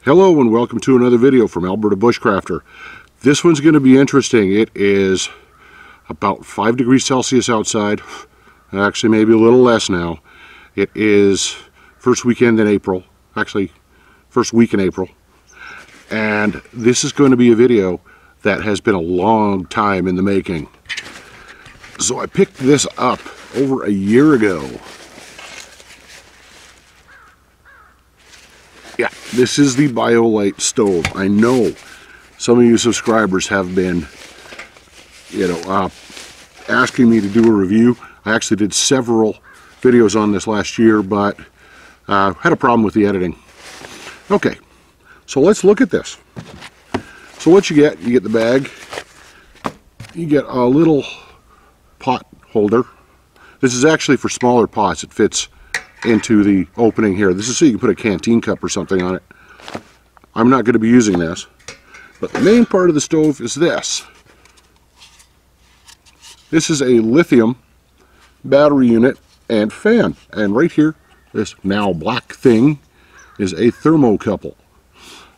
Hello and welcome to another video from Alberta Bushcrafter. This one's going to be interesting. It is about 5 degrees Celsius outside, actually maybe a little less now. It is first weekend in April, actually first week in April, and this is going to be a video that has been a long time in the making. So I picked this up over a year ago. Yeah, this is the BioLite stove. I know some of you subscribers have been, asking me to do a review. I actually did several videos on this last year, but had a problem with the editing. Okay, so let's look at this. So what you get the bag, you get a little pot holder. This is actually for smaller pots. It fits into the opening here. This is so you can put a canteen cup or something on it. I'm not going to be using this, but the main part of the stove is this. This is a lithium battery unit and fan, and right here, this now black thing is a thermocouple.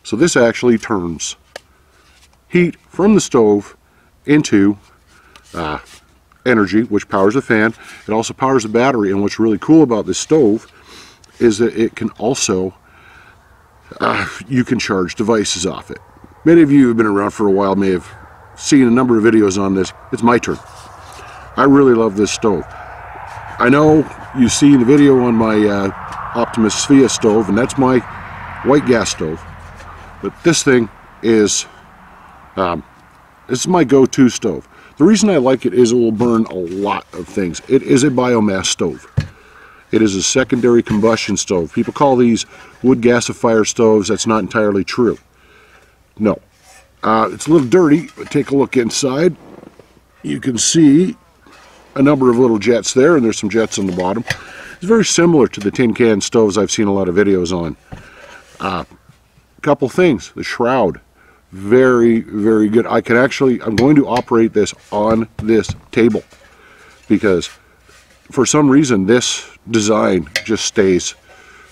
So this actually turns heat from the stove into energy, which powers the fan. It also powers the battery, and what's really cool about this stove is that it can also you can charge devices off it. Many of you who have been around for a while may have seen a number of videos on this. It's my turn. I really love this stove. I know you've seen the video on my Optimus Sphia stove, and that's my white gas stove, but this thing is this is my go-to stove. The reason I like it is it will burn a lot of things. It is a biomass stove. It is a secondary combustion stove. People call these wood gasifier stoves. That's not entirely true. No. It's a little dirty, but take a look inside. You can see a number of little jets there, and there's some jets on the bottom. It's very similar to the tin can stoves I've seen a lot of videos on. A couple things. The shroud. Very, very good. I'm going to operate this on this table because for some reason this design just stays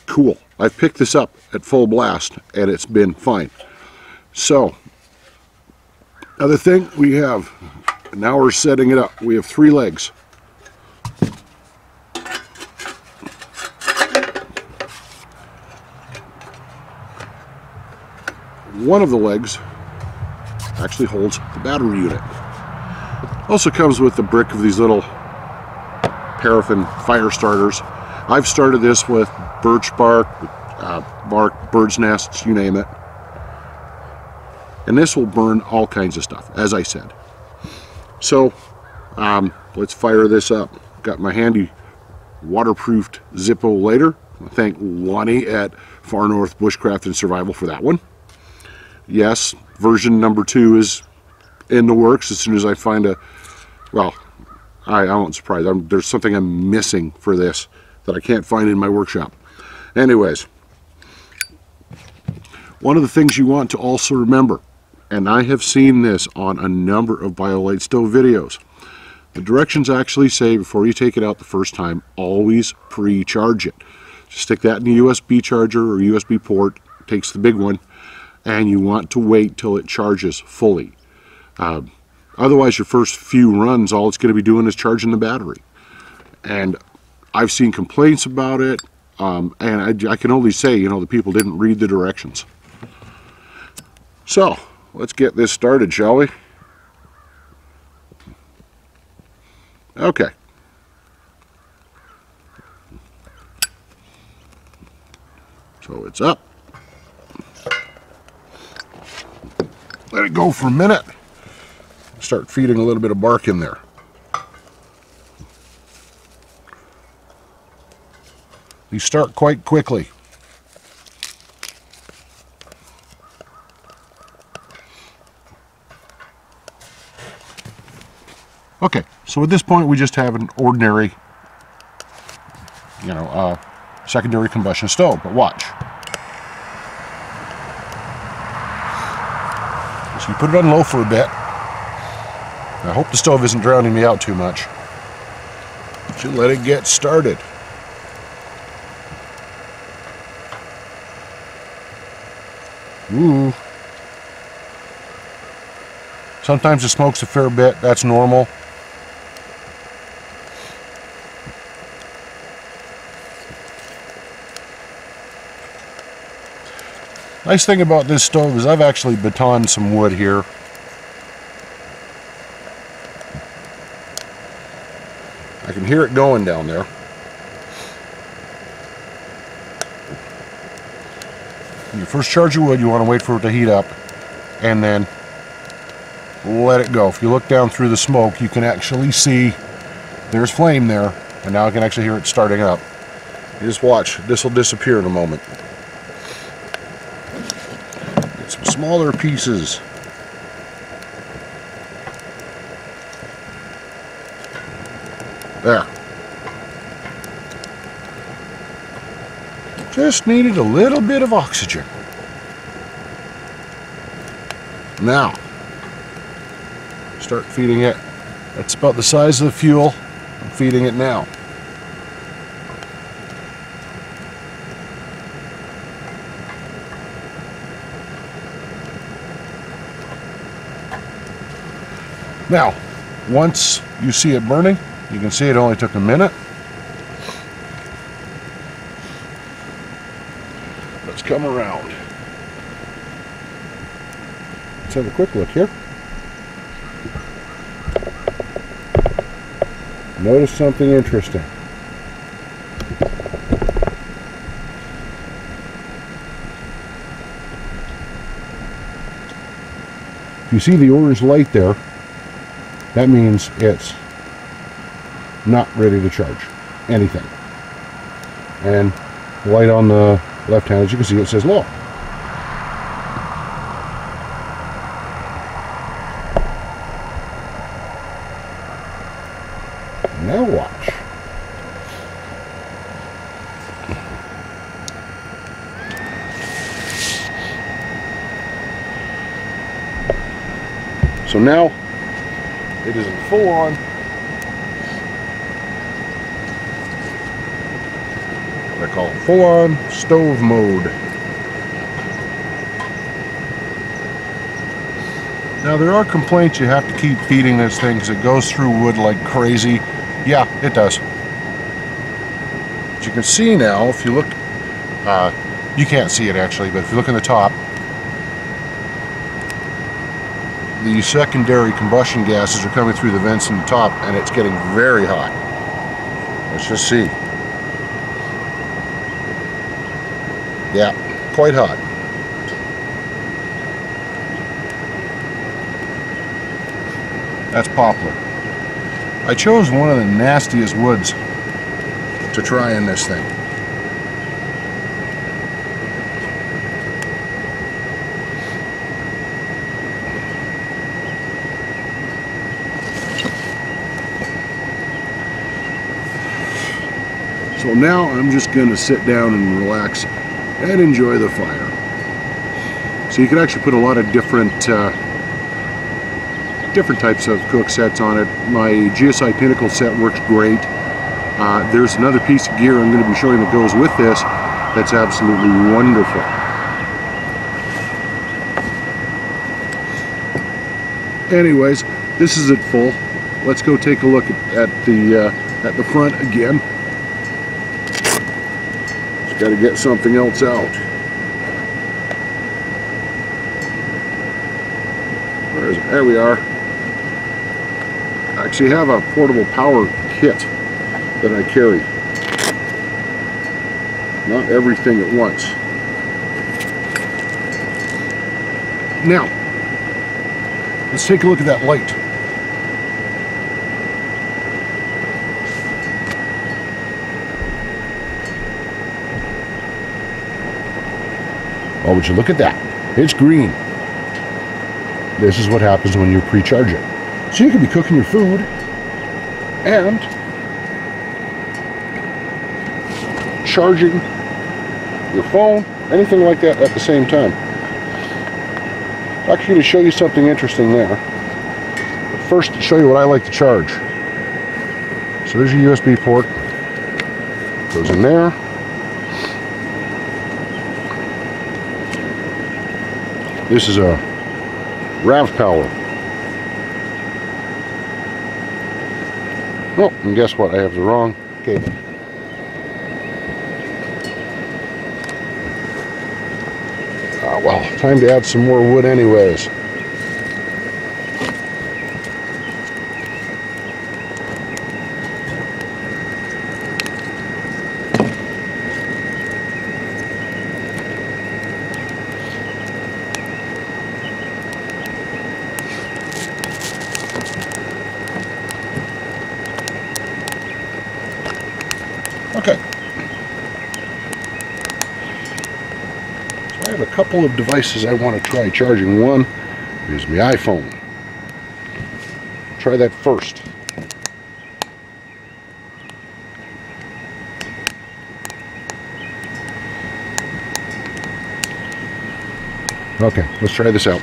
cool. I've picked this up at full blast and it's been fine. So, other thing we have, now we're setting it up. We have 3 legs. One of the legs actually holds the battery unit. Also comes with a brick of these little paraffin fire starters. I've started this with birch bark, bird's nests, you name it. And this will burn all kinds of stuff, as I said. So let's fire this up. Got my handy waterproofed Zippo lighter. I thank Lonnie at Far North Bushcraft and Survival for that one. Yes, version number 2 is in the works. As soon as I find I won't surprise. There's something I'm missing for this that I can't find in my workshop. Anyways, one of the things you want to also remember, and I have seen this on a number of BioLite stove videos, the directions actually say before you take it out the first time, always pre-charge it. Just stick that in a USB charger or USB port, takes the big one, and you want to wait till it charges fully. Otherwise, your first few runs, all it's going to be doing is charging the battery. And I've seen complaints about it, and I can only say, the people didn't read the directions. So, let's get this started, shall we? Okay. So it's up. Let it go for a minute. Start feeding a little bit of bark in there. These start quite quickly. Okay, so at this point we just have an ordinary, secondary combustion stove, but watch. So you put it on low for a bit. I hope the stove isn't drowning me out too much. Just let it get started. Ooh. Sometimes it smokes a fair bit. That's normal. Nice thing about this stove is I've actually batoned some wood here. I can hear it going down there. When you first charge your wood, you want to wait for it to heat up and then let it go. If you look down through the smoke, you can actually see there's flame there, and now I can actually hear it starting up. You just watch. This will disappear in a moment. Get some smaller pieces. There. Just needed a little bit of oxygen. Now, start feeding it. That's about the size of the fuel. I'm feeding it now. Now, once you see it burning, you can see it only took a minute. Let's come around. Let's have a quick look here. Notice something interesting. If you see the orange light there, that means it's not ready to charge anything. And the light on the left hand, as you can see, it says low. Now watch. So now it is in full on what I call full on stove mode. Now there are complaints you have to keep feeding this thing because it goes through wood like crazy. Yeah, it does. As you can see now, if you look, you can't see it actually, but if you look in the top, the secondary combustion gases are coming through the vents in the top, and it's getting very hot. Let's just see. Yeah, quite hot. That's poplar. I chose one of the nastiest woods to try in this thing. So now I'm just going to sit down and relax and enjoy the fire. So you can actually put a lot of different types of cook sets on it. My GSI Pinnacle set works great. There's another piece of gear I'm going to be showing that goes with this that's absolutely wonderful. Anyways, this is at full. Let's go take a look at the front again. Just got to get something else out. Where is it? There we are. I actually have a portable power kit that I carry. Not everything at once. Now, let's take a look at that light. Oh, would you look at that? It's green. This is what happens when you pre-charge it. So you could be cooking your food and charging your phone, anything like that at the same time. I'm actually going to show you something interesting there. But first, to show you what I like to charge. So there's your USB port. Goes in there. This is a RAV power. Oh, and guess what? I have the wrong cable. Well, time to add some more wood anyways. Okay. So I have a couple of devices I want to try charging. One is my iPhone. Try that first. Okay, let's try this out.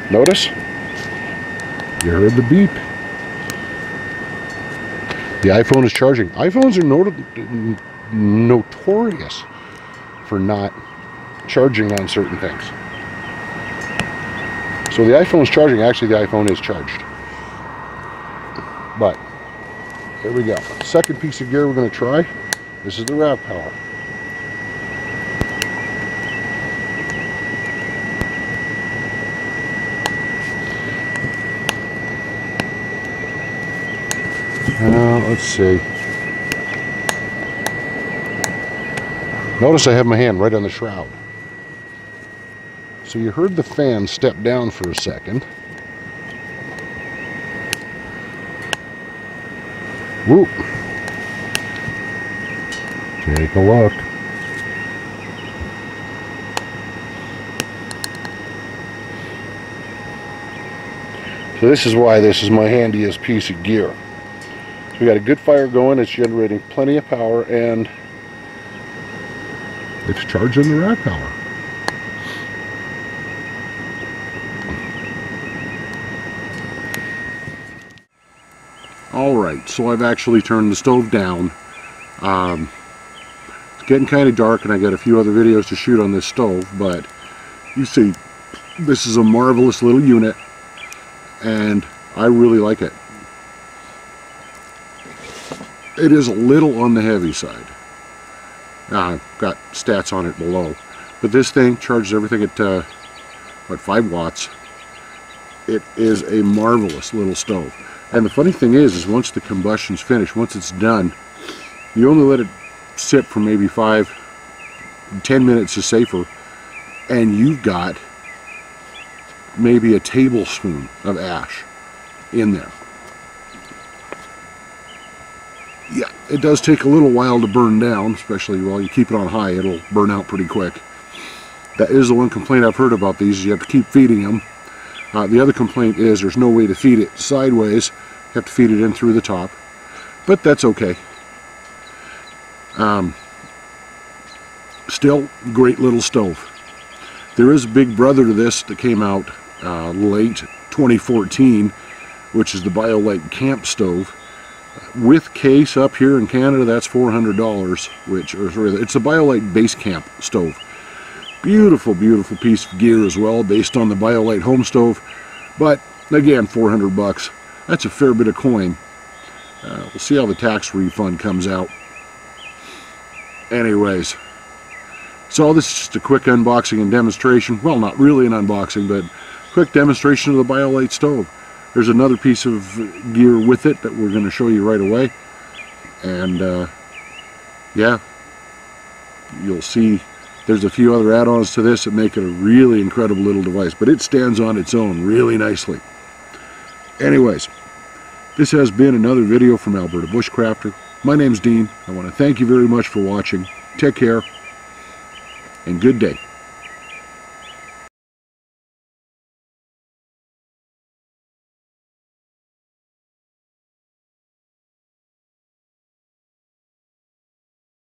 Notice? You heard the beep. The iPhone is charging. iPhones are notorious for not charging on certain things. So the iPhone is charging. Actually, the iPhone is charged. But, here we go. Second piece of gear we're going to try. This is the RAV power. Let's see. Notice I have my hand right on the shroud. So you heard the fan step down for a second. Whoop. Take a look. So this is why this is my handiest piece of gear. We got a good fire going, it's generating plenty of power, and it's charging the RAV power. Alright, so I've actually turned the stove down. It's getting kind of dark and I got a few other videos to shoot on this stove, but you see, this is a marvelous little unit and I really like it. It is a little on the heavy side. I've got stats on it below. But this thing charges everything at, what, 5 watts. It is a marvelous little stove. And the funny thing is once the combustion's finished, once it's done, you only let it sit for maybe 5-10 minutes is safer, and you've got maybe a tablespoon of ash in there. Yeah, it does take a little while to burn down, especially while you keep it on high, it'll burn out pretty quick. That is the one complaint I've heard about these, is you have to keep feeding them. The other complaint is there's no way to feed it sideways, you have to feed it in through the top, but that's okay. Still, great little stove. There is a big brother to this that came out late 2014, which is the BioLite Campstove. With case up here in Canada, that's $400, it's a BioLite base camp stove. Beautiful, beautiful piece of gear as well, based on the BioLite home stove. But again, 400 bucks. That's a fair bit of coin. We'll see how the tax refund comes out. Anyways, so this is just a quick unboxing and demonstration. Well, not really an unboxing, but quick demonstration of the BioLite stove. There's another piece of gear with it that we're going to show you right away. And yeah, you'll see there's a few other add-ons to this that make it a really incredible little device, but it stands on its own really nicely. Anyways, this has been another video from Alberta Bushcrafter. My name's Dean. I want to thank you very much for watching. Take care and good day.